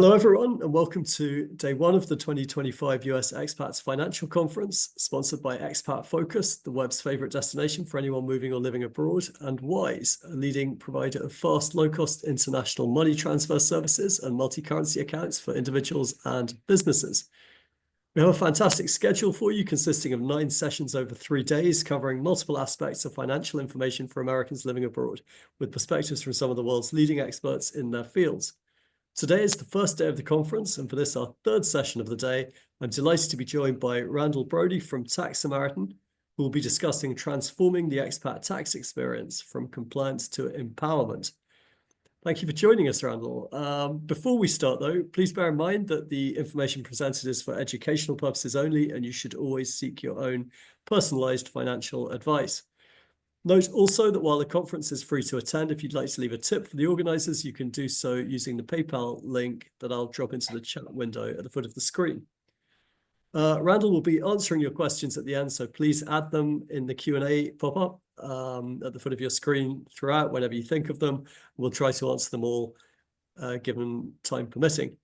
Hello, everyone, and welcome to day one of the 2025 US Expats Financial Conference, sponsored by Expat Focus, the web's favorite destination for anyone moving or living abroad, and Wise, a leading provider of fast, low-cost international money transfer services and multi-currency accounts for individuals and businesses. We have a fantastic schedule for you consisting of 9 sessions over 3 days, covering multiple aspects of financial information for Americans living abroad, with perspectives from some of the world's leading experts in their fields. Today is the first day of the conference, and for this, our third session of the day, I'm delighted to be joined by Randall Brody from Tax Samaritan, who will be discussing transforming the expat tax experience from compliance to empowerment. Thank you for joining us, Randall. Before we start, though, please bear in mind that the information presented is for educational purposes only, and you should always seek your own personalized financial advice. Note also that while the conference is free to attend, if you'd like to leave a tip for the organizers, you can do so using the PayPal link that I'll drop into the chat window at the foot of the screen. Randall will be answering your questions at the end, so please add them in the Q&A pop-up at the foot of your screen throughout whenever you think of them. We'll try to answer them all, given time permitting.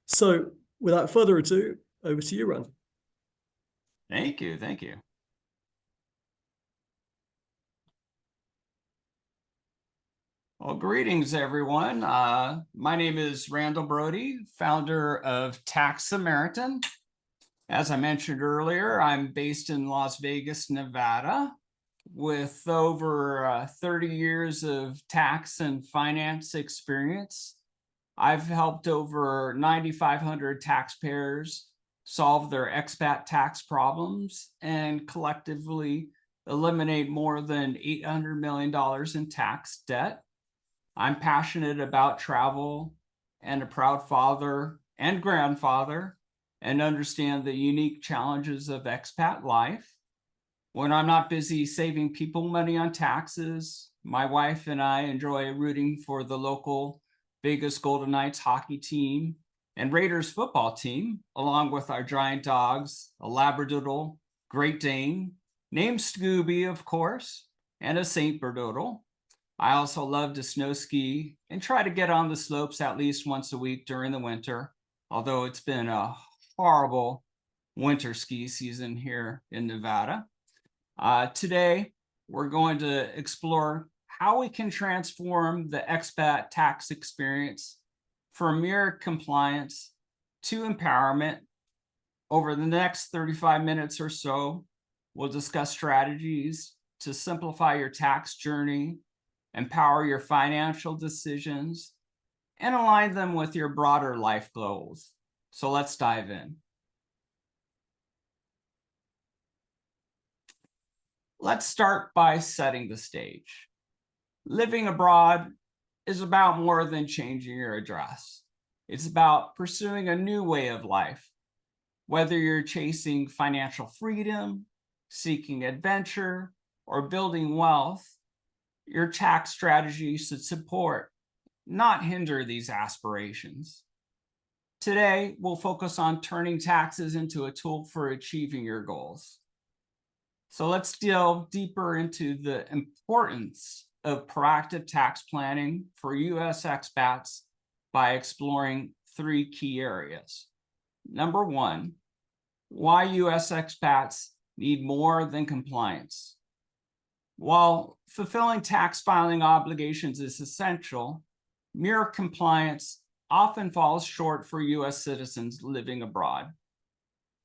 So without further ado, over to you, Randall. Thank you. Thank you. Well, greetings, everyone. My name is Randall Brody, founder of Tax Samaritan. As I mentioned earlier, I'm based in Las Vegas, Nevada, with over 30 years of tax and finance experience. I've helped over 9,500 taxpayers solve their expat tax problems and collectively eliminate more than $800 million in tax debt. I'm passionate about travel and a proud father and grandfather and understand the unique challenges of expat life. When I'm not busy saving people money on taxes, my wife and I enjoy rooting for the local Vegas Golden Knights hockey team and Raiders football team, along with our giant dogs, a Labradoodle, Great Dane, named Scooby, of course, and a Saint Berdoodle. I also love to snow ski and try to get on the slopes at least once a week during the winter, although it's been a horrible winter ski season here in Nevada. Today, we're going to explore how we can transform the expat tax experience from mere compliance to empowerment. Over the next 35 minutes or so, we'll discuss strategies to simplify your tax journey, empower your financial decisions, and align them with your broader life goals. So let's dive in. Let's start by setting the stage. Living abroad is about more than changing your address. It's about pursuing a new way of life. Whether you're chasing financial freedom, seeking adventure, or building wealth, your tax strategy should support, not hinder, these aspirations. Today, we'll focus on turning taxes into a tool for achieving your goals. So let's delve deeper into the importance of proactive tax planning for US expats by exploring 3 key areas. Number 1, why US expats need more than compliance. While fulfilling tax filing obligations is essential, mere compliance often falls short for US citizens living abroad.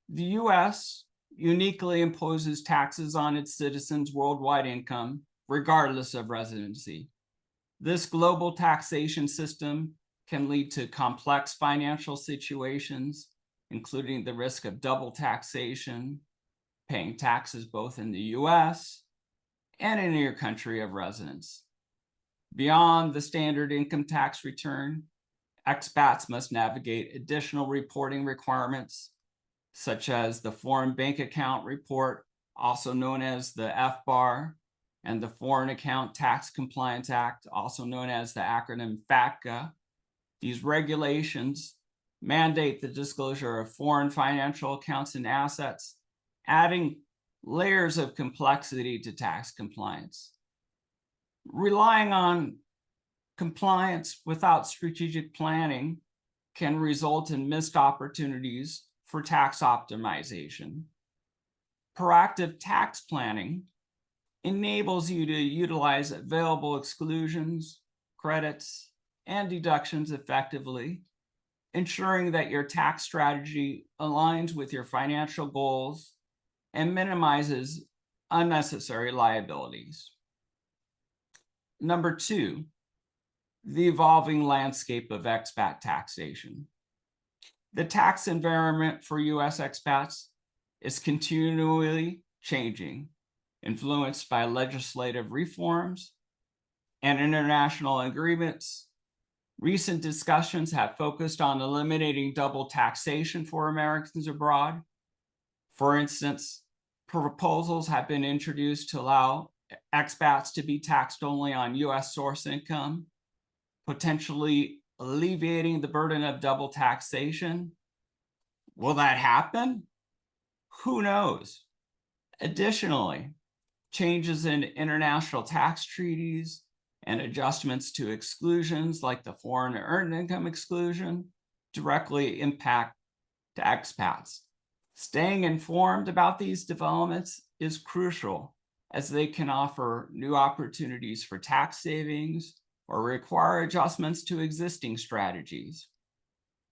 The US uniquely imposes taxes on its citizens' worldwide income, regardless of residency. This global taxation system can lead to complex financial situations, including the risk of double taxation, paying taxes both in the US and in your country of residence. Beyond the standard income tax return, expats must navigate additional reporting requirements, such as the Foreign Bank Account Report, also known as the FBAR, and the Foreign Account Tax Compliance Act, also known as the acronym FATCA. These regulations mandate the disclosure of foreign financial accounts and assets, adding layers of complexity to tax compliance. Relying on compliance without strategic planning can result in missed opportunities for tax optimization. Proactive tax planning enables you to utilize available exclusions, credits, and deductions effectively, ensuring that your tax strategy aligns with your financial goals and minimizes unnecessary liabilities. Number 2, the evolving landscape of expat taxation. The tax environment for U.S. expats is continually changing, influenced by legislative reforms and international agreements. Recent discussions have focused on eliminating double taxation for Americans abroad. For instance, proposals have been introduced to allow expats to be taxed only on U.S. source income, potentially alleviating the burden of double taxation. Will that happen? Who knows? Additionally, changes in international tax treaties and adjustments to exclusions like the foreign earned income exclusion directly impact expats. Staying informed about these developments is crucial, as they can offer new opportunities for tax savings or require adjustments to existing strategies.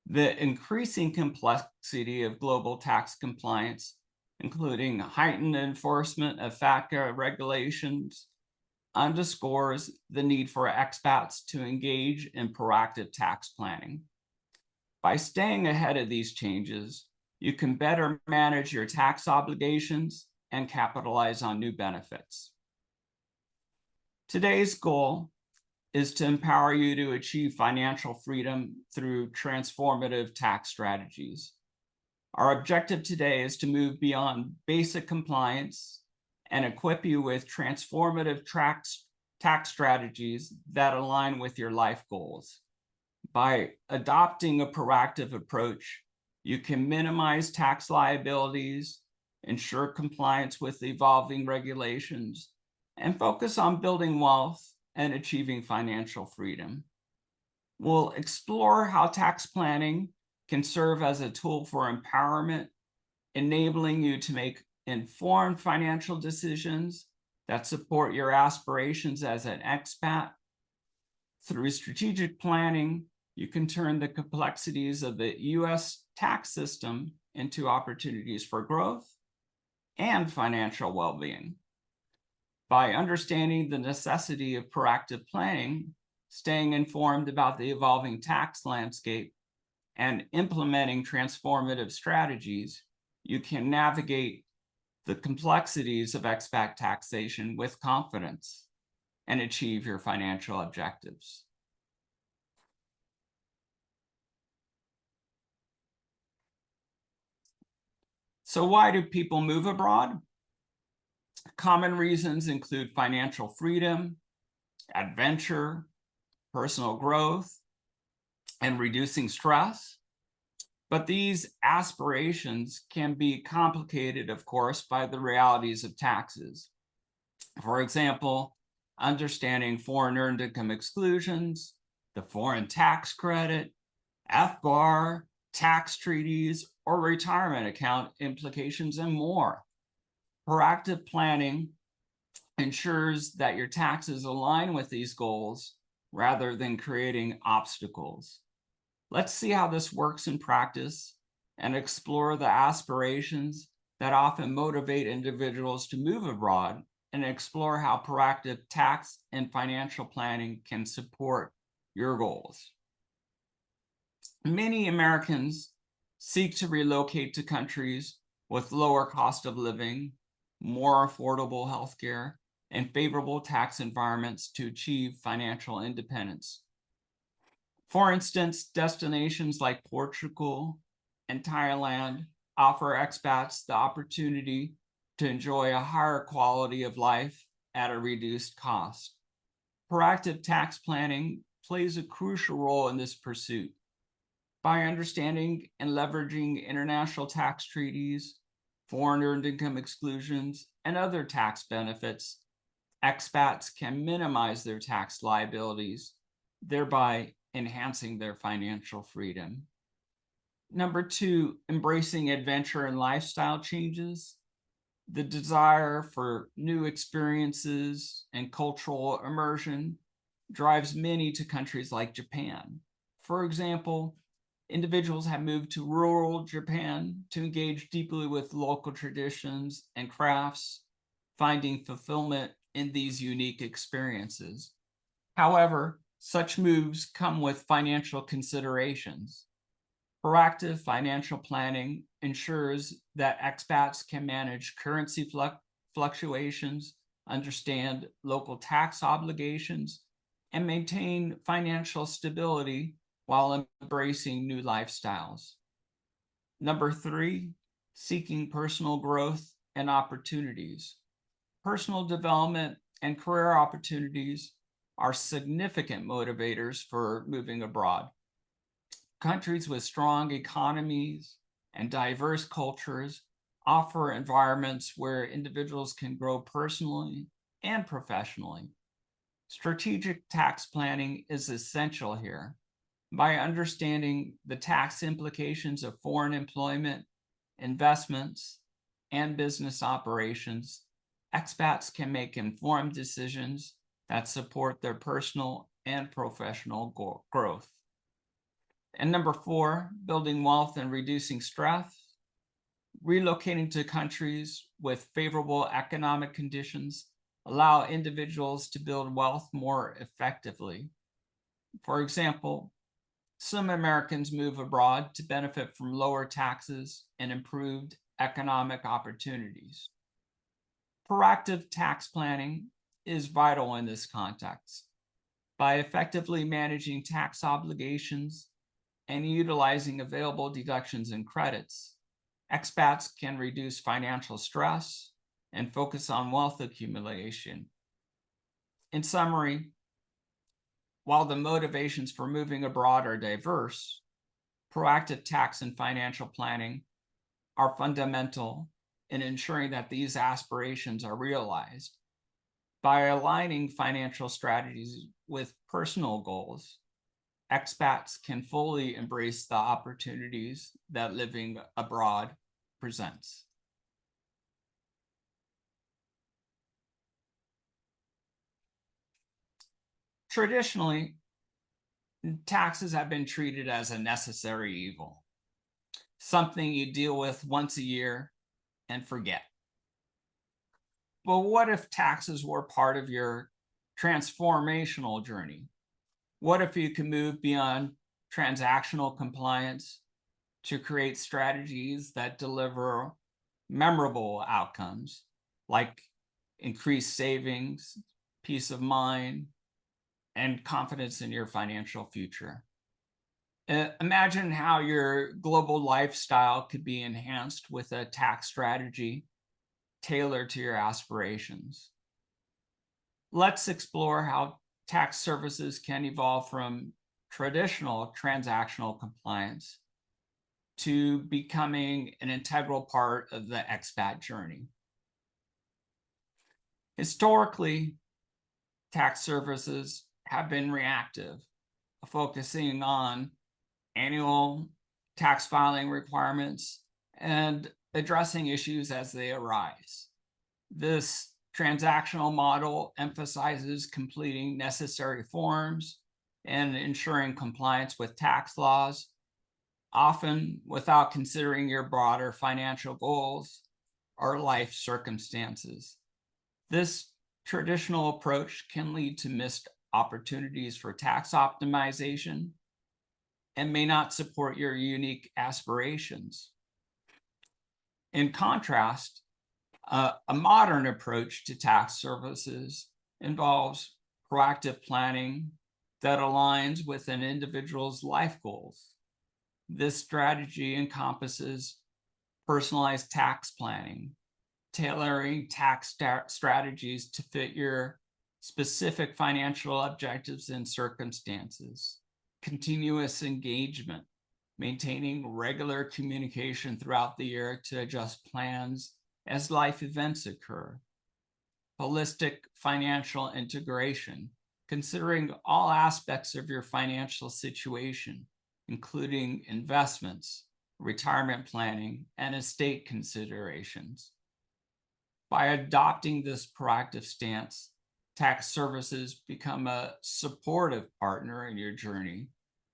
The increasing complexity of global tax compliance, including heightened enforcement of FATCA regulations, underscores the need for expats to engage in proactive tax planning. By staying ahead of these changes, you can better manage your tax obligations and capitalize on new benefits. Today's goal is to empower you to achieve financial freedom through transformative tax strategies. Our objective today is to move beyond basic compliance and equip you with transformative tax strategies that align with your life goals. By adopting a proactive approach, you can minimize tax liabilities, ensure compliance with evolving regulations, and focus on building wealth and achieving financial freedom. We'll explore how tax planning can serve as a tool for empowerment, enabling you to make informed financial decisions that support your aspirations as an expat. Through strategic planning, you can turn the complexities of the U.S. tax system into opportunities for growth and financial well-being. By understanding the necessity of proactive planning, staying informed about the evolving tax landscape, and implementing transformative strategies, you can navigate the complexities of expat taxation with confidence and achieve your financial objectives. So why do people move abroad? Common reasons include financial freedom, adventure, personal growth, and reducing stress. But these aspirations can be complicated, of course, by the realities of taxes. For example, understanding foreign earned income exclusions, the foreign tax credit, FBAR, tax treaties, or retirement account implications, and more. Proactive planning ensures that your taxes align with these goals rather than creating obstacles. Let's see how this works in practice and explore the aspirations that often motivate individuals to move abroad, and explore how proactive tax and financial planning can support your goals. Many Americans seek to relocate to countries with lower cost of living, more affordable healthcare, and favorable tax environments to achieve financial independence. For instance, destinations like Portugal and Thailand offer expats the opportunity to enjoy a higher quality of life at a reduced cost. Proactive tax planning plays a crucial role in this pursuit. By understanding and leveraging international tax treaties, foreign earned income exclusions, and other tax benefits, expats can minimize their tax liabilities, thereby enhancing their financial freedom. Number two, embracing adventure and lifestyle changes. The desire for new experiences and cultural immersion drives many to countries like Japan. For example, individuals have moved to rural Japan to engage deeply with local traditions and crafts, finding fulfillment in these unique experiences. However, such moves come with financial considerations. Proactive financial planning ensures that expats can manage currency fluctuations, understand local tax obligations, and maintain financial stability while embracing new lifestyles. Number three, seeking personal growth and opportunities. Personal development and career opportunities are significant motivators for moving abroad. Countries with strong economies and diverse cultures offer environments where individuals can grow personally and professionally. Strategic tax planning is essential here. By understanding the tax implications of foreign employment, investments, and business operations, expats can make informed decisions that support their personal and professional growth. And number four, building wealth and reducing stress. Relocating to countries with favorable economic conditions allow individuals to build wealth more effectively. For example, some Americans move abroad to benefit from lower taxes and improved economic opportunities. Proactive tax planning is vital in this context. By effectively managing tax obligations and utilizing available deductions and credits, expats can reduce financial stress and focus on wealth accumulation. In summary, while the motivations for moving abroad are diverse, proactive tax and financial planning are fundamental in ensuring that these aspirations are realized. By aligning financial strategies with personal goals, expats can fully embrace the opportunities that living abroad presents. Traditionally, taxes have been treated as a necessary evil, something you deal with once a year and forget. But what if taxes were part of your transformational journey? What if you could move beyond transactional compliance to create strategies that deliver memorable outcomes like increased savings, peace of mind, and confidence in your financial future? Imagine how your global lifestyle could be enhanced with a tax strategy tailored to your aspirations. Let's explore how tax services can evolve from traditional transactional compliance to becoming an integral part of the expat journey. Historically, tax services have been reactive, focusing on annual tax filing requirements and addressing issues as they arise. This transactional model emphasizes completing necessary forms and ensuring compliance with tax laws, often without considering your broader financial goals or life circumstances. This traditional approach can lead to missed opportunities for tax optimization and may not support your unique aspirations. In contrast, a modern approach to tax services involves proactive planning that aligns with an individual's life goals. This strategy encompasses personalized tax planning, tailoring tax strategies to fit your specific financial objectives and circumstances, continuous engagement, maintaining regular communication throughout the year to adjust plans as life events occur, holistic financial integration, considering all aspects of your financial situation, including investments, retirement planning, and estate considerations. By adopting this proactive stance, tax services become a supportive partner in your journey,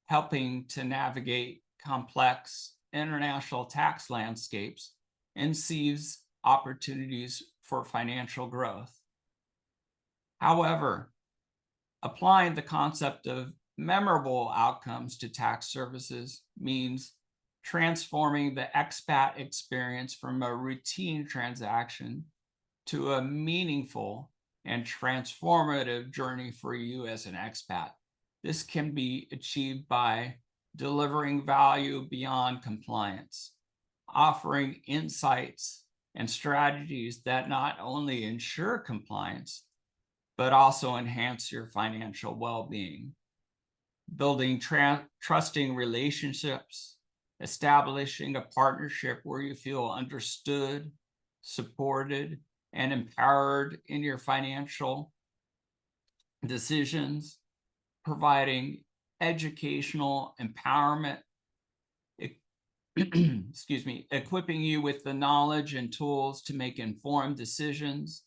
helping to navigate complex international tax landscapes and seize opportunities for financial growth. However, applying the concept of memorable outcomes to tax services means transforming the expat experience from a routine transaction to a meaningful and transformative journey for you as an expat. This can be achieved by delivering value beyond compliance, offering insights and strategies that not only ensure compliance, but also enhance your financial well-being, building trusting relationships, establishing a partnership where you feel understood, supported, and empowered in your financial decisions, providing educational empowerment, equipping you with the knowledge and tools to make informed decisions,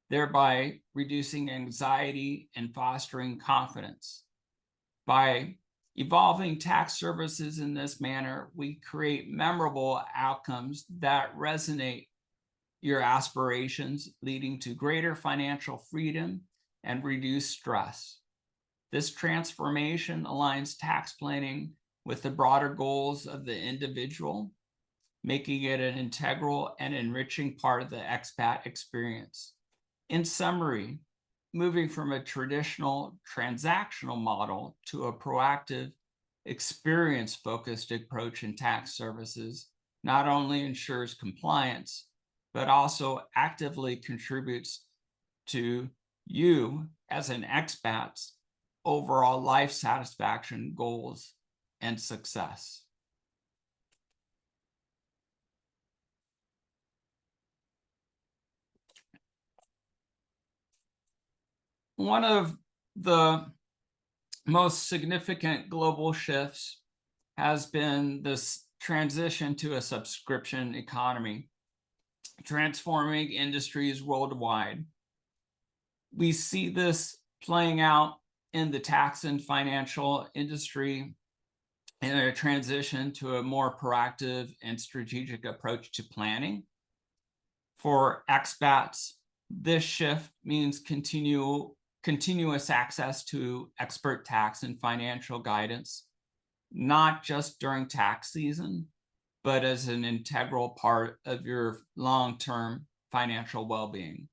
thereby reducing anxiety and fostering confidence. By evolving tax services in this manner, we create memorable outcomes that resonate your aspirations, leading to greater financial freedom and reduced stress. This transformation aligns tax planning with the broader goals of the individual, making it an integral and enriching part of the expat experience. In summary, moving from a traditional transactional model to a proactive, experience-focused approach in tax services not only ensures compliance, but also actively contributes to you as an expat's overall life satisfaction, goals, and success. One of the most significant global shifts has been this transition to a subscription economy, transforming industries worldwide. We see this playing out in the tax and financial industry in a transition to a more proactive and strategic approach to planning. For expats, this shift means continuous access to expert tax and financial guidance, not just during tax season, but as an integral part of your long-term financial well-being.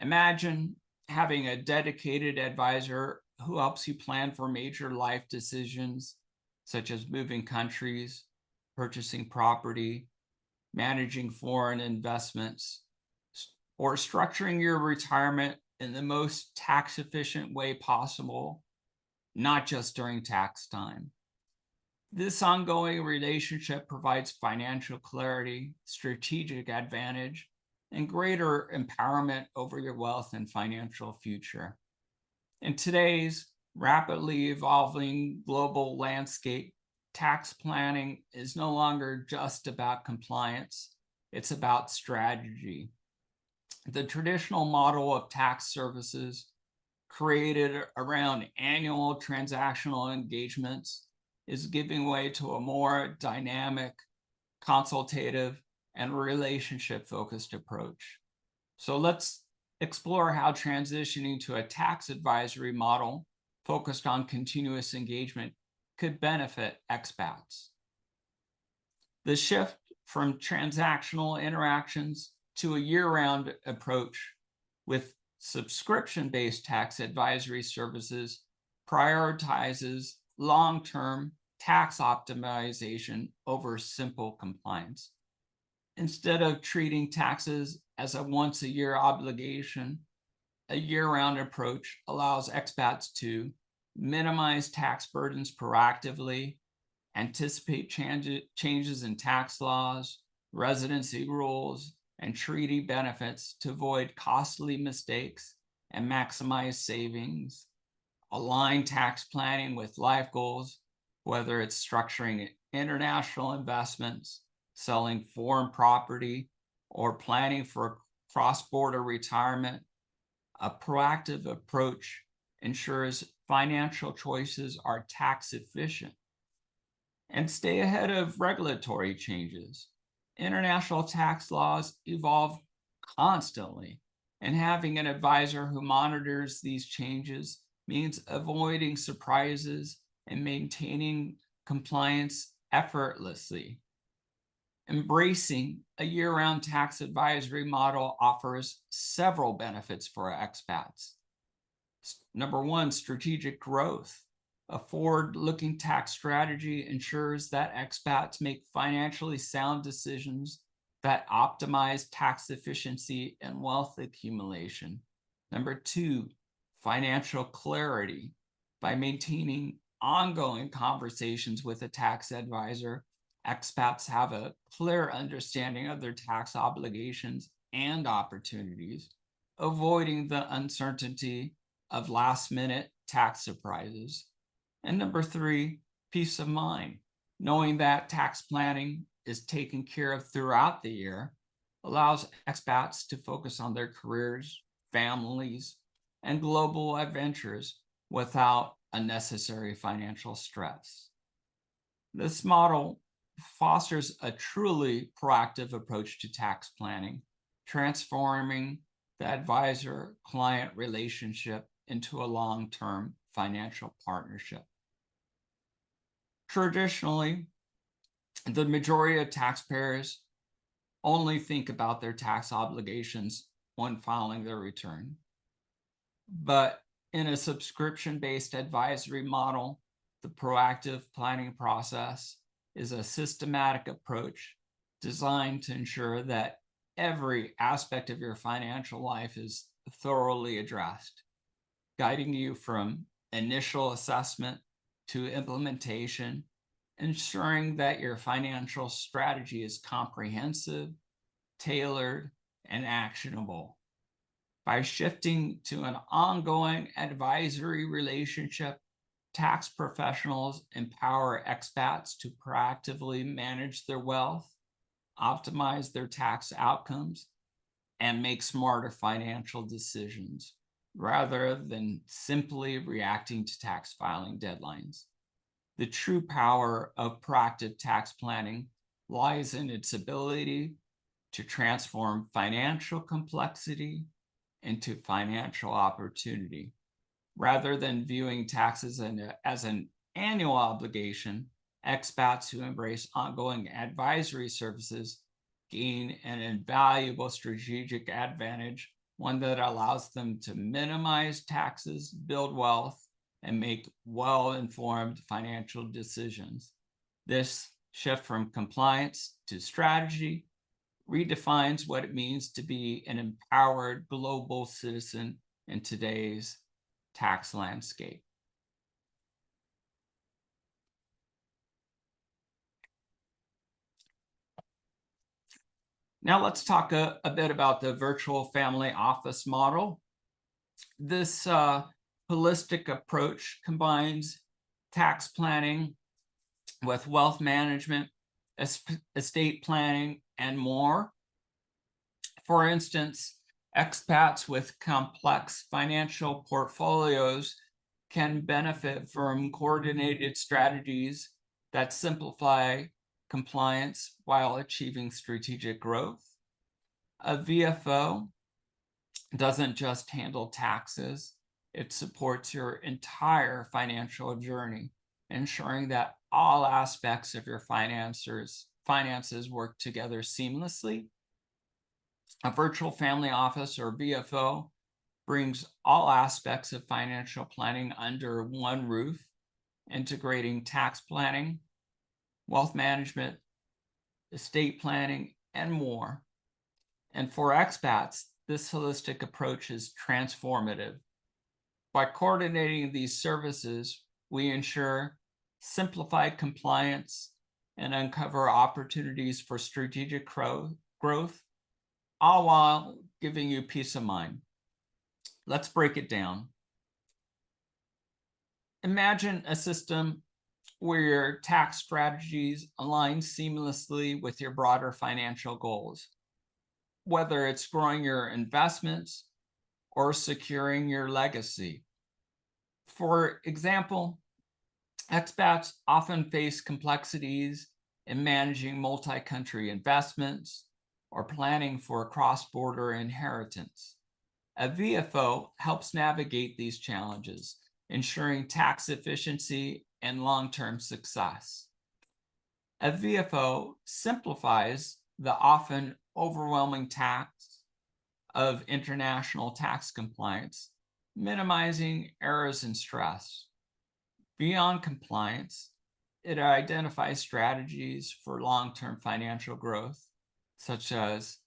Imagine having a dedicated advisor who helps you plan for major life decisions, such as moving countries, purchasing property, managing foreign investments, or structuring your retirement in the most tax-efficient way possible, not just during tax time. This ongoing relationship provides financial clarity, strategic advantage, and greater empowerment over your wealth and financial future. In today's rapidly evolving global landscape, tax planning is no longer just about compliance, it's about strategy. The traditional model of tax services, created around annual transactional engagements, is giving way to a more dynamic, consultative, and relationship-focused approach. So let's explore how transitioning to a tax advisory model focused on continuous engagement could benefit expats. The shift from transactional interactions to a year-round approach with subscription-based tax advisory services prioritizes long-term tax optimization over simple compliance. Instead of treating taxes as a once-a-year obligation, a year-round approach allows expats to minimize tax burdens proactively, anticipate changes in tax laws, residency rules, and treaty benefits to avoid costly mistakes and maximize savings, align tax planning with life goals, whether it's structuring international investments, selling foreign property, or planning for cross-border retirement. A proactive approach ensures financial choices are tax efficient and stay ahead of regulatory changes. International tax laws evolve constantly, and having an advisor who monitors these changes means avoiding surprises and maintaining compliance effortlessly. Embracing a year-round tax advisory model offers several benefits for expats. Number one, strategic growth. A forward-looking tax strategy ensures that expats make financially sound decisions that optimize tax efficiency and wealth accumulation. Number two, financial clarity. By maintaining ongoing conversations with a tax advisor, expats have a clear understanding of their tax obligations and opportunities, avoiding the uncertainty of last-minute tax surprises. And number three, peace of mind. Knowing that tax planning is taken care of throughout the year allows expats to focus on their careers, families, and global adventures without unnecessary financial stress. This model fosters a truly proactive approach to tax planning, transforming the advisor-client relationship into a long-term financial partnership. Traditionally, the majority of taxpayers only think about their tax obligations when filing their return. But in a subscription-based advisory model, the proactive planning process is a systematic approach designed to ensure that every aspect of your financial life is thoroughly addressed, guiding you from initial assessment to implementation, ensuring that your financial strategy is comprehensive, tailored, and actionable. By shifting to an ongoing advisory relationship, tax professionals empower expats to proactively manage their wealth, optimize their tax outcomes, and make smarter financial decisions rather than simply reacting to tax filing deadlines. The true power of proactive tax planning lies in its ability to transform financial complexity into financial opportunity. Rather than viewing taxes as an annual obligation, expats who embrace ongoing advisory services gain an invaluable strategic advantage, one that allows them to minimize taxes, build wealth, and make well-informed financial decisions. This shift from compliance to strategy redefines what it means to be an empowered global citizen in today's tax landscape. Now let's talk a bit about the virtual family office model. This holistic approach combines tax planning with wealth management, estate planning, and more. For instance, expats with complex financial portfolios can benefit from coordinated strategies that simplify compliance while achieving strategic growth. A VFO doesn't just handle taxes, it supports your entire financial journey, ensuring that all aspects of your finances work together seamlessly. A virtual family office, or VFO, brings all aspects of financial planning under one roof, integrating tax planning, wealth management, estate planning, and more. And for expats, this holistic approach is transformative. By coordinating these services, we ensure simplified compliance and uncover opportunities for strategic growth, all while giving you peace of mind. Let's break it down. Imagine a system where your tax strategies align seamlessly with your broader financial goals, whether it's growing your investments or securing your legacy. For example, expats often face complexities in managing multi-country investments or planning for a cross-border inheritance. A VFO helps navigate these challenges, ensuring tax efficiency and long-term success. A VFO simplifies the often overwhelming task of international tax compliance, minimizing errors and stress. Beyond compliance, it identifies strategies for long-term financial growth, such as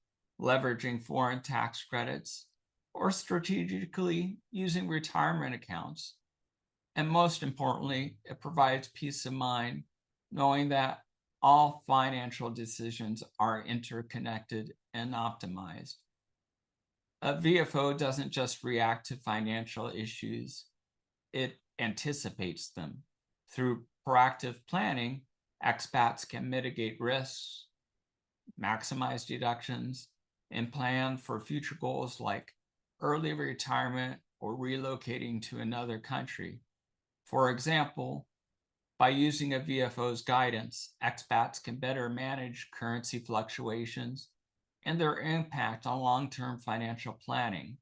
leveraging foreign tax credits or strategically using retirement accounts. And most importantly, it provides peace of mind, knowing that all financial decisions are interconnected and optimized. A VFO doesn't just react to financial issues, it anticipates them. Through proactive planning, expats can mitigate risks, maximize deductions, and plan for future goals like early retirement or relocating to another country. For example, by using a VFO's guidance, expats can better manage currency fluctuations and their impact on long-term financial planning.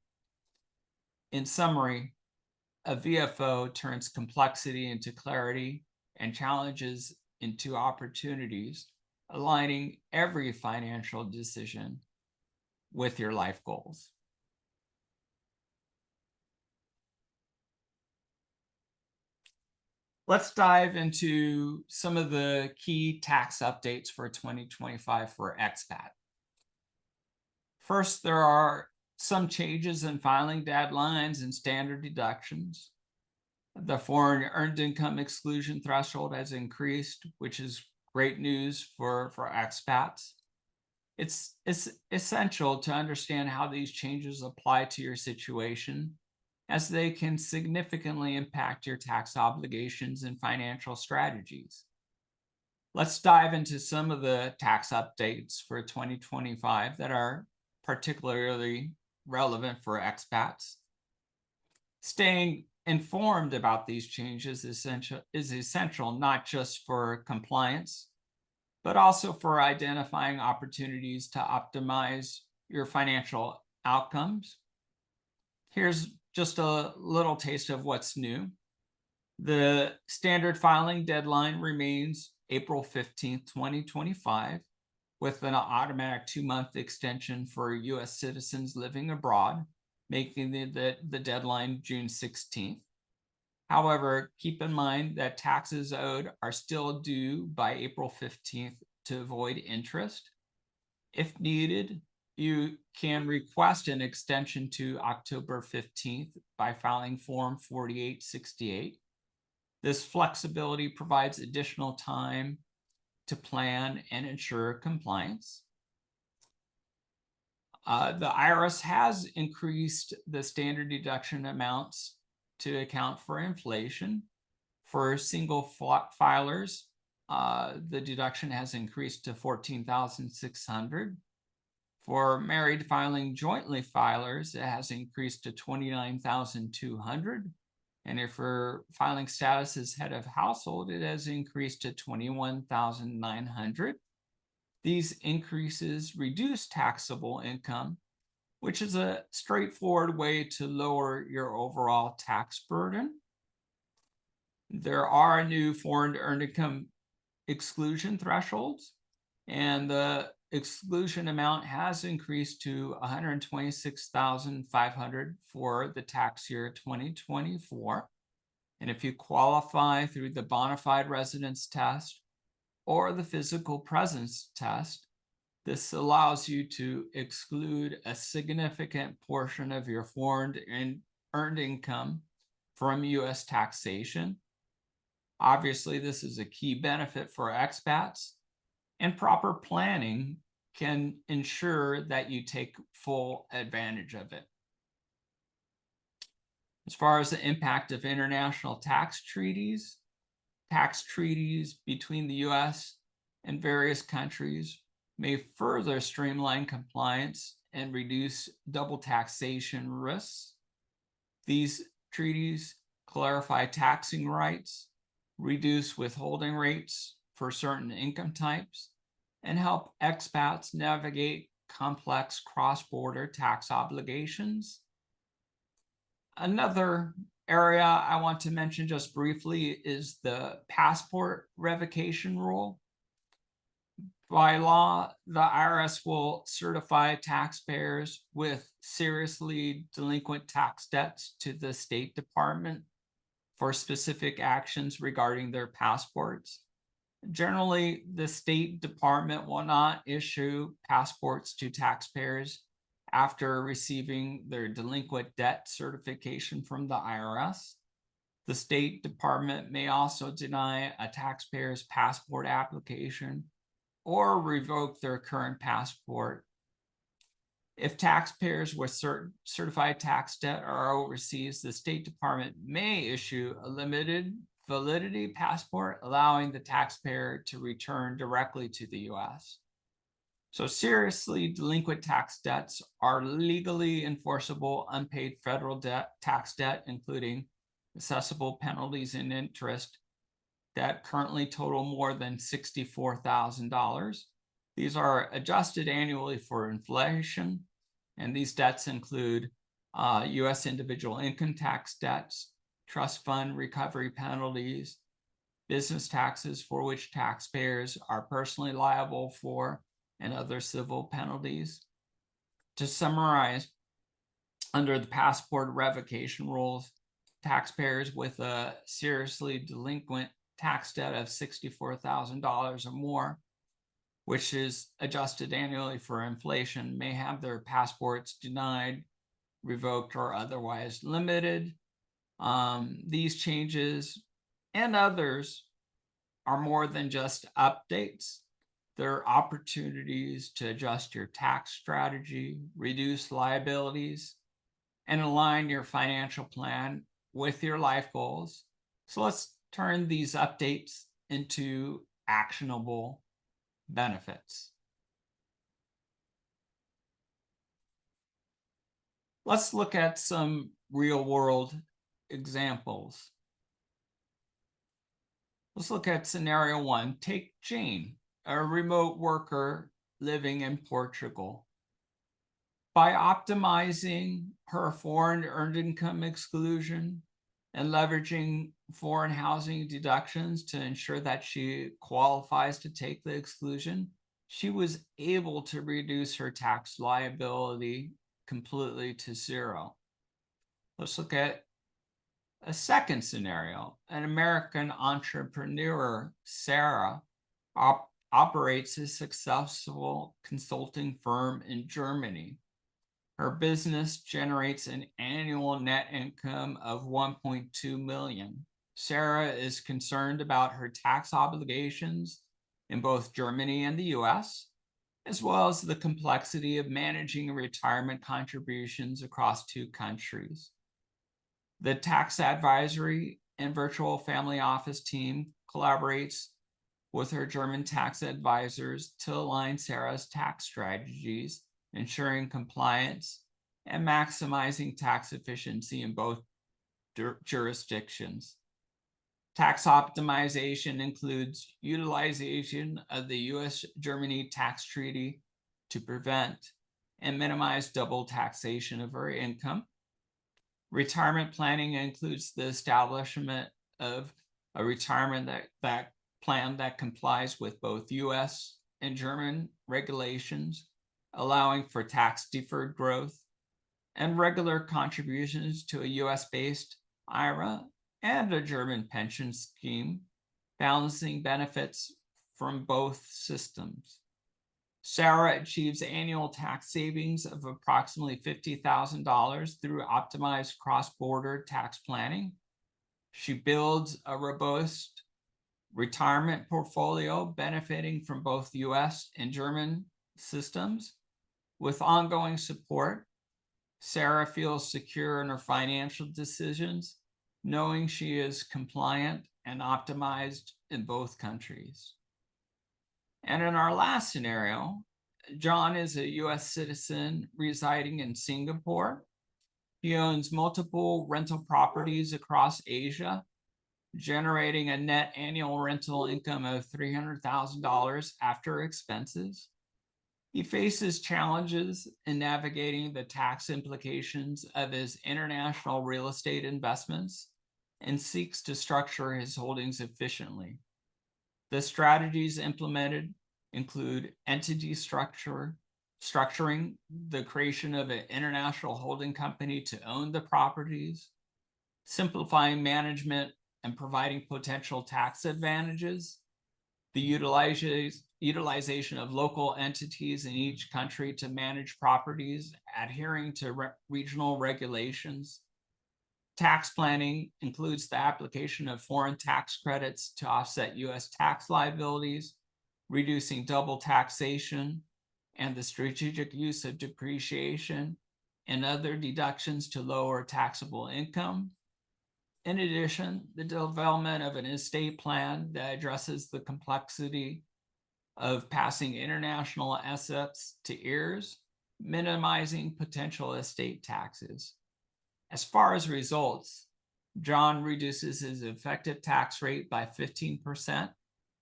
In summary, a VFO turns complexity into clarity and challenges into opportunities, aligning every financial decision with your life goals. Let's dive into some of the key tax updates for 2025 for expat. First, there are some changes in filing deadlines and standard deductions. The foreign earned income exclusion threshold has increased, which is great news for expats. It's essential to understand how these changes apply to your situation, as they can significantly impact your tax obligations and financial strategies. Let's dive into some of the tax updates for 2025 that are particularly relevant for expats. Staying informed about these changes is essential not just for compliance, but also for identifying opportunities to optimize your financial outcomes. Here's just a little taste of what's new. The standard filing deadline remains April 15th, 2025, with an automatic 2-month extension for US citizens living abroad, making the deadline June 16th. However, keep in mind that taxes owed are still due by April 15th to avoid interest. If needed, you can request an extension to October 15th by filing Form 4868. This flexibility provides additional time to plan and ensure compliance. The IRS has increased the standard deduction amounts to account for inflation. For single filers, the deduction has increased to $14,600. For married filing jointly filers, it has increased to $29,200. And if your filing status is head of household, it has increased to $21,900. These increases reduce taxable income, which is a straightforward way to lower your overall tax burden. There are new foreign earned income exclusion thresholds, and the exclusion amount has increased to $126,500 for the tax year 2024. And if you qualify through the bona fide residence test or the physical presence test, this allows you to exclude a significant portion of your foreign earned income from US taxation. Obviously, this is a key benefit for expats, and proper planning can ensure that you take full advantage of it. As far as the impact of international tax treaties, tax treaties between the US and various countries may further streamline compliance and reduce double taxation risks. These treaties clarify taxing rights, reduce withholding rates for certain income types, and help expats navigate complex cross-border tax obligations. Another area I want to mention just briefly is the passport revocation rule. By law, the IRS will certify taxpayers with seriously delinquent tax debts to the State Department for specific actions regarding their passports. Generally, the State Department will not issue passports to taxpayers after receiving their delinquent debt certification from the IRS. The State Department may also deny a taxpayer's passport application or revoke their current passport. If taxpayers with certified tax debt are overseas, the State Department may issue a limited validity passport, allowing the taxpayer to return directly to the US. So seriously delinquent tax debts are legally enforceable unpaid federal tax debt, including assessable penalties and interest that currently total more than $64,000. These are adjusted annually for inflation, and these debts include US individual income tax debts, trust fund recovery penalties, business taxes for which taxpayers are personally liable for, and other civil penalties. To summarize, under the passport revocation rules, taxpayers with a seriously delinquent tax debt of $64,000 or more, which is adjusted annually for inflation, may have their passports denied, revoked, or otherwise limited. These changes and others are more than just updates. They're opportunities to adjust your tax strategy, reduce liabilities, and align your financial plan with your life goals. So let's turn these updates into actionable benefits. Let's look at some real-world examples. Let's look at scenario one. Take Jane, a remote worker living in Portugal. By optimizing her foreign earned income exclusion and leveraging foreign housing deductions to ensure that she qualifies to take the exclusion, she was able to reduce her tax liability completely to zero. Let's look at a second scenario. An American entrepreneur, Sarah, operates a successful consulting firm in Germany. Her business generates an annual net income of $1.2 million. Sarah is concerned about her tax obligations in both Germany and the US, as well as the complexity of managing retirement contributions across two countries. The tax advisory and virtual family office team collaborates with her German tax advisors to align Sarah's tax strategies, ensuring compliance and maximizing tax efficiency in both jurisdictions. Tax optimization includes utilization of the US-Germany tax treaty to prevent and minimize double taxation of her income. Retirement planning includes the establishment of a retirement plan that complies with both US and German regulations, allowing for tax deferred growth and regular contributions to a US-based IRA and a German pension scheme, balancing benefits from both systems. Sarah achieves annual tax savings of approximately $50,000 through optimized cross-border tax planning. She builds a robust retirement portfolio benefiting from both US and German systems. With ongoing support, Sarah feels secure in her financial decisions, knowing she is compliant and optimized in both countries. And in our last scenario, John is a US citizen residing in Singapore. He owns multiple rental properties across Asia, generating a net annual rental income of $300,000 after expenses. He faces challenges in navigating the tax implications of his international real estate investments and seeks to structure his holdings efficiently. The strategies implemented include entity structuring, the creation of an international holding company to own the properties, simplifying management and providing potential tax advantages, the utilization of local entities in each country to manage properties, adhering to regional regulations. Tax planning includes the application of foreign tax credits to offset US tax liabilities, reducing double taxation, and the strategic use of depreciation and other deductions to lower taxable income. In addition, the development of an estate plan that addresses the complexity of passing international assets to heirs, minimizing potential estate taxes. As far as results, John reduces his effective tax rate by 15%,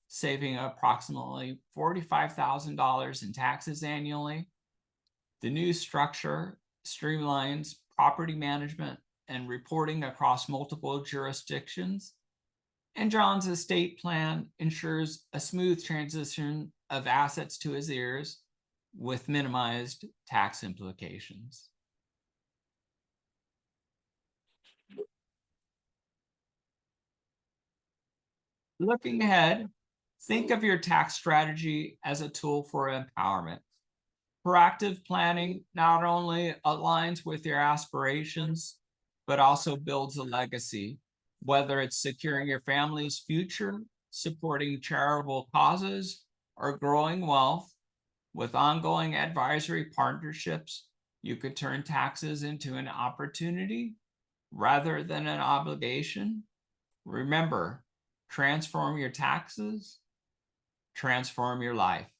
saving approximately $45,000 in taxes annually. The new structure streamlines property management and reporting across multiple jurisdictions. And John's estate plan ensures a smooth transition of assets to his heirs with minimized tax implications. Looking ahead, think of your tax strategy as a tool for empowerment. Proactive planning not only aligns with your aspirations, but also builds a legacy, whether it's securing your family's future, supporting charitable causes, or growing wealth. With ongoing advisory partnerships, you could turn taxes into an opportunity rather than an obligation. Remember, transform your taxes, transform your life.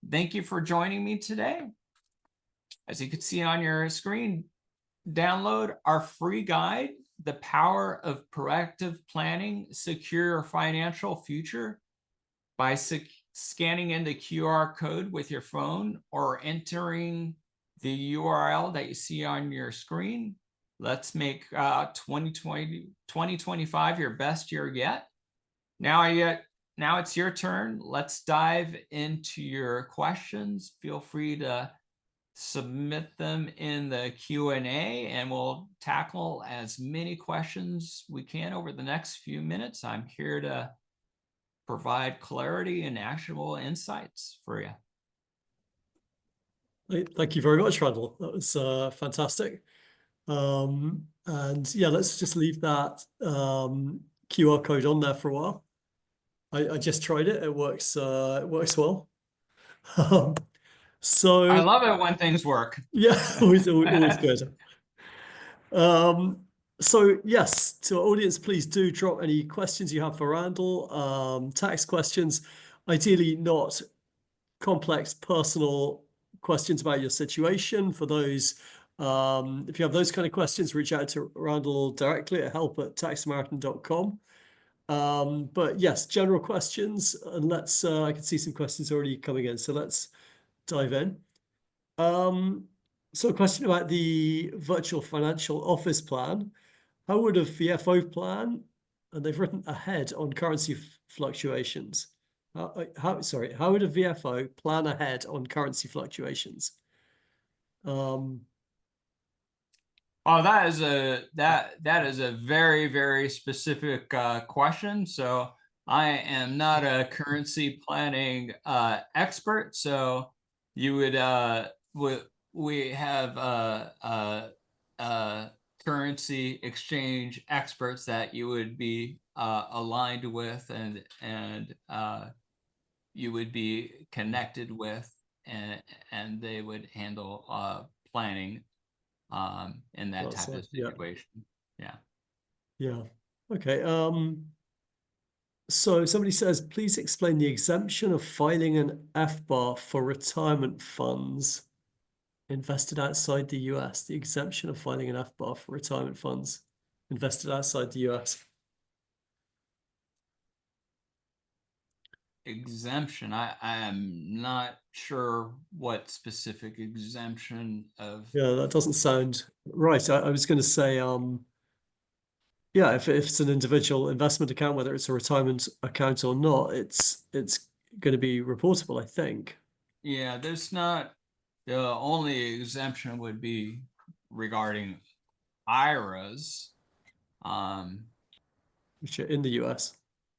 Thank you for joining me today. As you can see on your screen, download our free guide, The Power of Proactive Planning, Secure Your Financial Future, by scanning in the QR code with your phone or entering the URL that you see on your screen. Let's make 2025 your best year yet. Now it's your turn. Let's dive into your questions. Feel free to submit them in the Q&A, and we'll tackle as many questions we can over the next few minutes. I'm here to provide clarity and actionable insights for you. Thank you very much, Randall. That was fantastic. And yeah, let's just leave that QR code on there for a while. I just tried it. It works well. So I love it when things work. Yeah, always good. So yes, to our audience, please do drop any questions you have for Randall. Tax questions, ideally not complex personal questions about your situation. For those, if you have those kind of questions, reach out to Randall directly at help@taxsamaritan.com. But yes, general questions, and let's, I can see some questions already coming in, so let's dive in. So a question about the virtual financial office plan. How would a VFO plan, and they've written ahead on currency fluctuations. How would a VFO plan ahead on currency fluctuations? Oh, that is a very, very specific question. So I am not a currency planning expert. So you would we have currency exchange experts that you would be aligned with and you would be connected with, and they would handle planning in that type of situation. Yeah. Yeah. Okay. So somebody says, please explain the exemption of filing an FBAR for retirement funds invested outside the US. The exemption of filing an FBAR for retirement funds invested outside the US. Exemption. I am not sure what specific exemption of. Yeah, that doesn't sound right. I was going to say, yeah, if it's an individual investment account, whether it's a retirement account or not, it's going to be reportable, I think. Yeah, there's not. The only exemption would be regarding IRAs. Um, Which are in the US.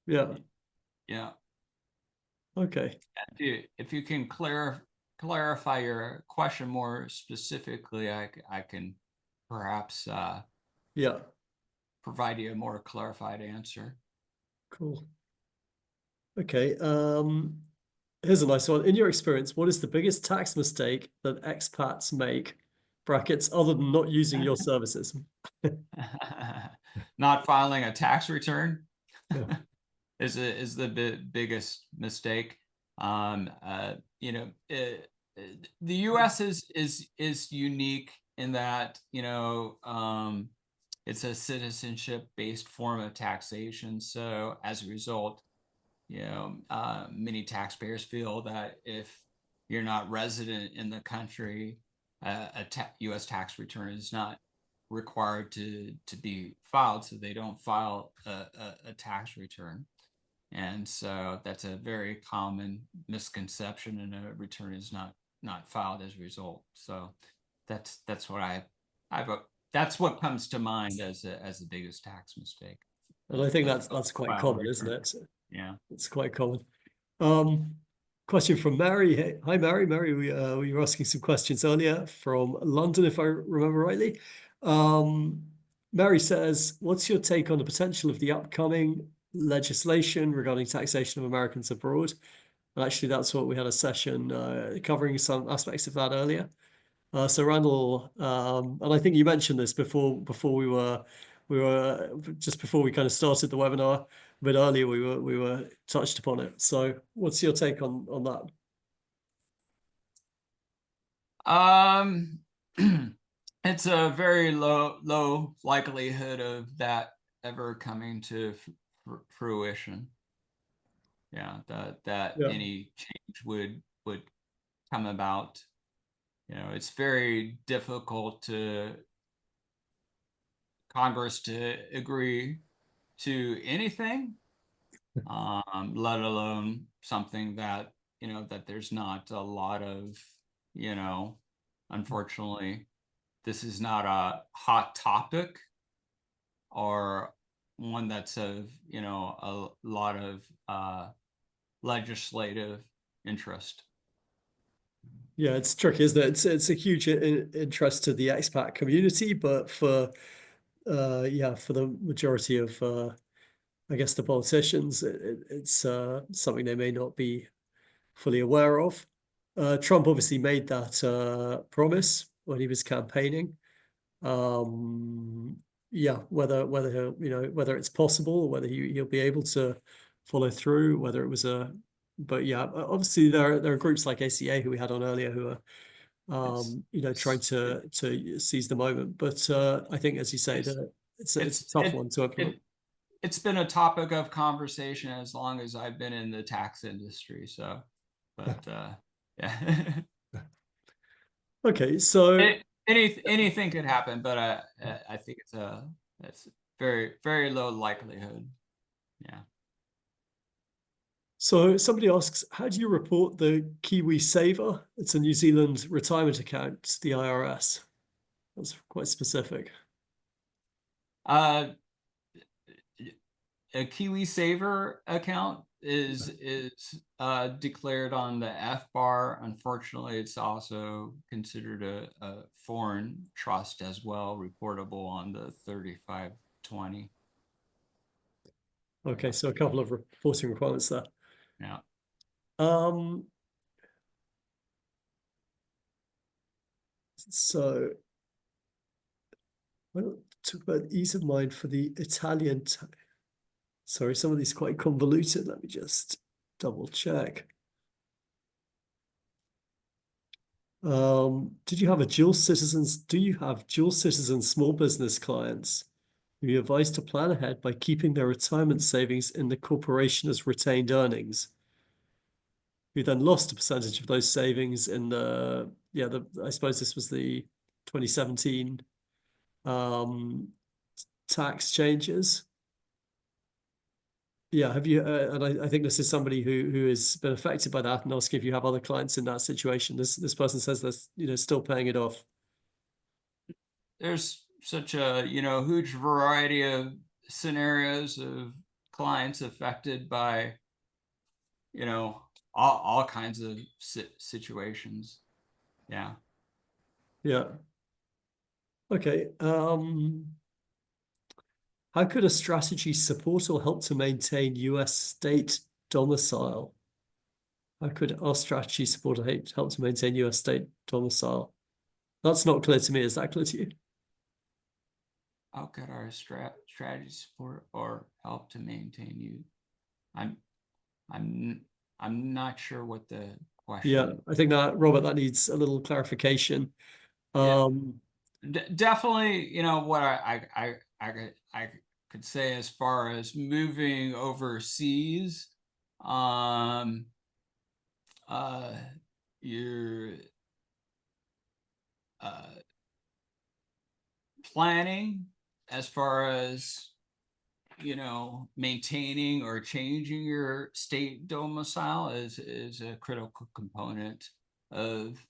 Yeah. yeah. Okay. If you can clarify your question more specifically, I can perhaps Yeah. provide you a more clarified answer. Cool. Okay. Here's a nice one. In your experience, what is the biggest tax mistake that expats make? Brackets, other than not using your services. Not filing a tax return Yeah. is the biggest mistake. Um, uh, you know, the U.S. is unique in that it's a citizenship-based form of taxation. So as a result, many taxpayers feel that if you're not resident in the country, U.S. tax return is not required to be filed, so they don't file a tax return. And so that's a very common misconception, and a return is not filed as a result. So that's what that's what comes to mind as the biggest tax mistake. And I think The that's quite file common, isn't return. it? Yeah. It's quite common. Question from Mary. Hey, hi, Mary. Mary, we were asking some questions earlier from London, if I remember rightly. Mary says, what's your take on the potential of the upcoming legislation regarding taxation of Americans abroad? And actually, that's what we had a session covering some aspects of that earlier. So Randall, and I think you mentioned this before we were just before we kind of started the webinar a bit earlier, we were touched upon it. So what's your take on that? It's a very low likelihood of that ever coming to fruition. Yeah, that Yeah. any change would come about. It's very difficult to Congress to agree to anything, let alone something that there's not a lot of, unfortunately, this is not a hot topic or one that's of, a lot of legislative interest. Yeah, it's tricky, isn't it? It's a huge interest to the expat community, but for for the majority of I guess the politicians, it's something they may not be fully aware of. Trump obviously made that promise when he was campaigning. Yeah, whether he'll, whether it's possible, or whether he'll be able to follow through, whether it was but yeah, obviously there are groups like ACA who we had on earlier who are It's trying it's to seize the moment. But I think, as you say, it's that it's a it's tough it one to implement. it's been a topic of conversation as long as I've been in the tax industry. So, but yeah. Okay, so Anything could happen, but I think it's very very low likelihood. Yeah. so somebody asks, how do you report the Kiwi Saver? It's a New Zealand retirement account to the IRS. That's quite specific. Uh, a Kiwi Saver account is declared on the FBAR. Unfortunately, it's also considered a foreign trust as well, reportable on the 3520. Okay, so a couple of reporting requirements there. Yeah. Um, so Why not talk about ease of mind for the Italian? Sorry, some of these are quite convoluted. Let me just double check. Did you have a dual citizens? Do you have dual citizen small business clients who you advise to plan ahead by keeping their retirement savings in the corporation as retained earnings? Who then lost a percentage of those savings in I suppose this was the 2017 tax changes. Yeah, have you? And I think this is somebody who has been affected by that, and asking if you have other clients in that situation. This person says they're still paying it off. There's such a huge variety of scenarios of clients affected by all kinds of situations. Yeah. Yeah. Okay. How could a strategy support or help to maintain US state domicile? How could our strategy support or help to maintain US state domicile? That's not clear to me. Is that clear to you? How could our strategy support or help to maintain you? I'm not sure what the question. Yeah, I think that, Robert, that needs a little clarification. Yeah. Definitely, what I could say as far as moving overseas, you're planning as far as maintaining or changing your state domicile is a critical component of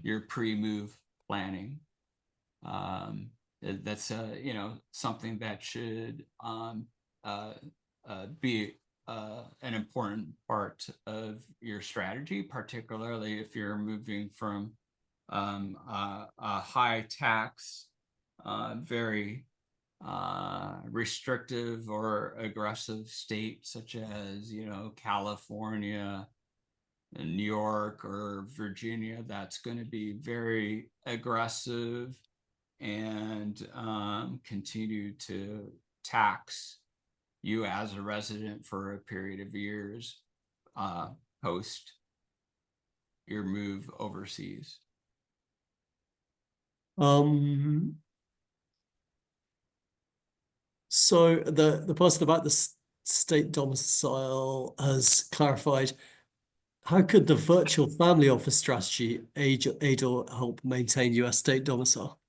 your pre-move planning. That's something that should be an important part of your strategy, particularly if you're moving from a high tax, very restrictive or aggressive state such as California, New York, or Virginia. That's going to be very aggressive and continue to tax you as a resident for a period of years post your move overseas. So the person about the state domicile has clarified, how could the virtual family office strategy aid or help maintain US state domicile?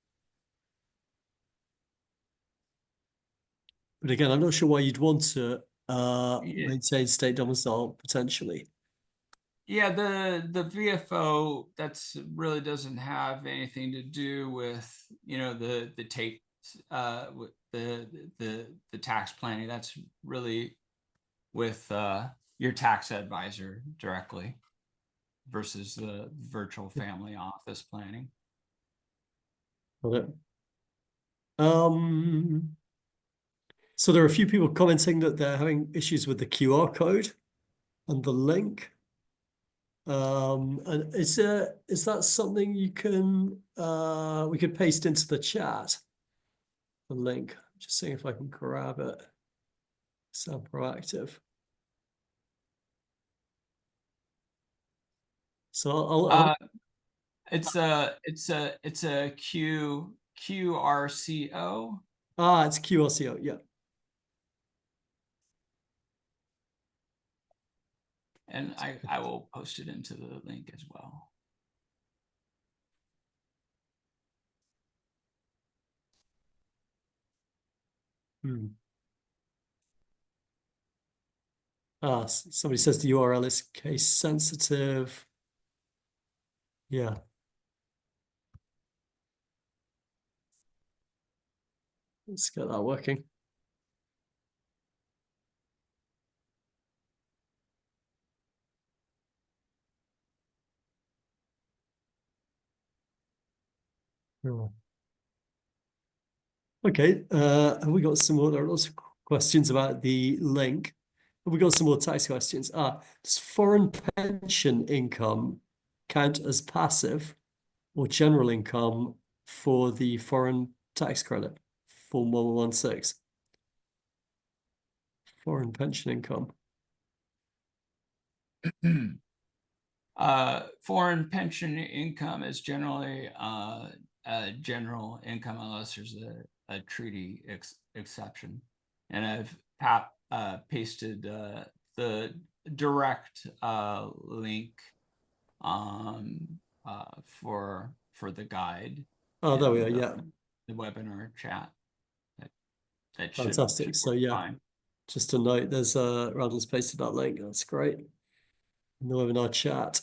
But again, I'm not sure why you'd want to maintain state domicile potentially. Yeah, the VFO, that's really doesn't have anything to do with the take with the tax planning. That's really with your tax advisor directly versus the virtual family office planning. Okay. So there are a few people commenting that they're having issues with the QR code and the link. And is that something you can we could paste into the chat? The link. I'm just seeing if I can grab it. Sound proactive. So I'll it's a QRCO. it's QRCO, yeah. And I will post it into the link as well. Somebody says the URL is case sensitive. Yeah. Let's get that working. Okay, have we got some more? There are lots of questions about the link. Have we got some more tax questions? Does foreign pension income count as passive or general income for the foreign tax credit, Form 1116? Foreign pension income. Foreign pension income is generally general income unless there's a treaty exception. And I've pasted the direct link for the guide. Oh, there we are. Yeah, the webinar chat. That fantastic. should So work yeah, fine. just a note. There's Randall's pasted that link. That's great. In the webinar chat.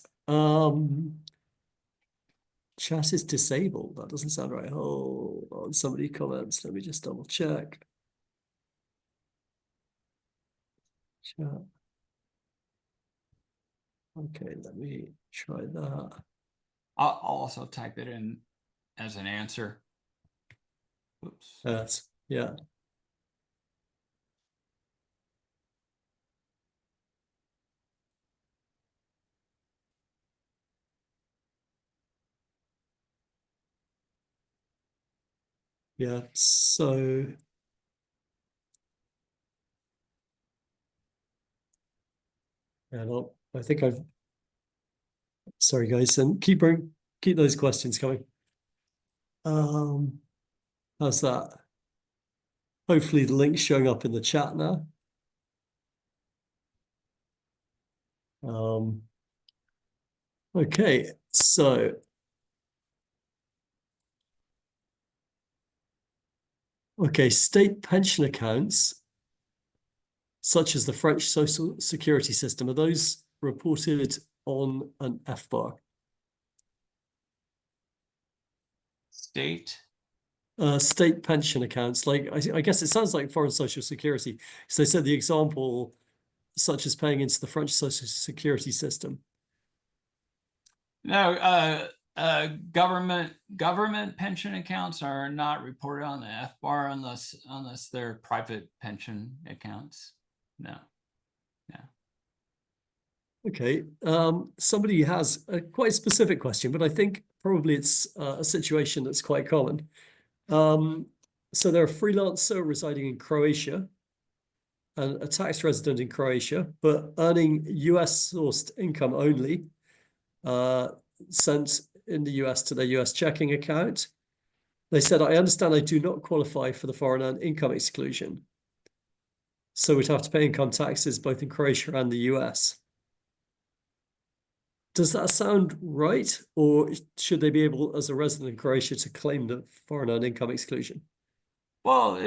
Chat is disabled. That doesn't sound right. Hold on, somebody comments. Let me just double check. Chat. Okay, let me try that. I'll also type it in as an answer. Oops. Yes, yeah. Yeah, so I think I've, sorry guys, and keep those questions coming. How's that? Hopefully the link's showing up in the chat now. Okay, so state pension accounts, such as the French social security system, are those reported on an FBAR? State pension accounts, like I guess it sounds like foreign social security. So they said the example, such as paying into the French social security system. No, government pension accounts are not reported on the FBAR unless they're private pension accounts. No. Okay, somebody has a quite specific question, but I think probably it's a situation that's quite common. So they're a freelancer residing in Croatia and a tax resident in Croatia, but earning US sourced income only, sent in the US to their US checking account. They said, I understand I do not qualify for the foreign earned income exclusion. So we'd have to pay income taxes both in Croatia and the US. Does that sound right? Or should they be able, as a resident in Croatia, to claim the foreign earned income exclusion? Well,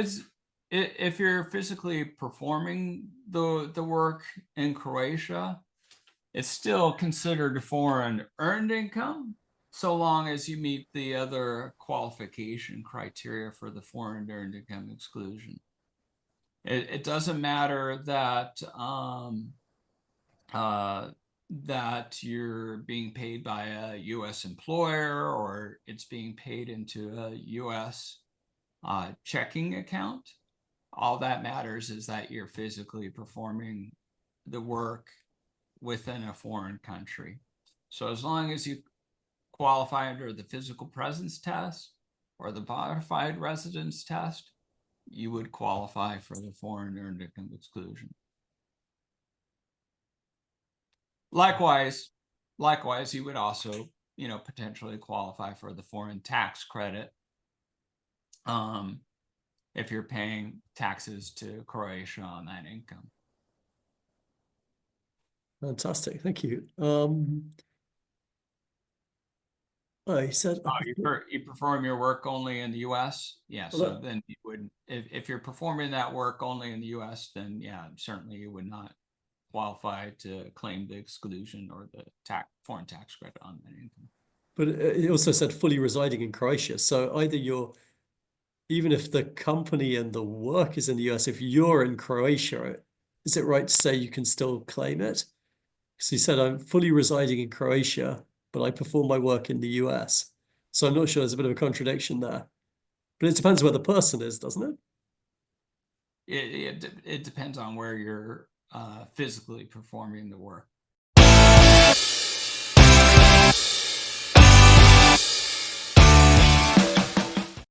if you're physically performing the work in Croatia, it's still considered foreign earned income, so long as you meet the other qualification criteria for the foreign earned income exclusion. It doesn't matter that that you're being paid by a U.S. employer or it's being paid into a U.S. Checking account. All that matters is that you're physically performing the work within a foreign country. So as long as you qualify under the physical presence test or the bona fide residence test, you would qualify for the foreign earned income exclusion. Likewise, you would also, potentially qualify for the foreign tax credit if you're paying taxes to Croatia on that income. Fantastic, thank you. I said you perform your work only in the U.S. Yeah, well, so then you would, if you're performing that work only in the U.S., then yeah, certainly you would not qualify to claim the exclusion or the foreign tax credit on that income. But it also said fully residing in Croatia. So either even if the company and the work is in the US, if you're in Croatia, is it right to say you can still claim it? Because he said, I'm fully residing in Croatia, but I perform my work in the US. So I'm not sure, there's a bit of a contradiction there. But it depends where the person is, doesn't it? It depends on where you're physically performing the work.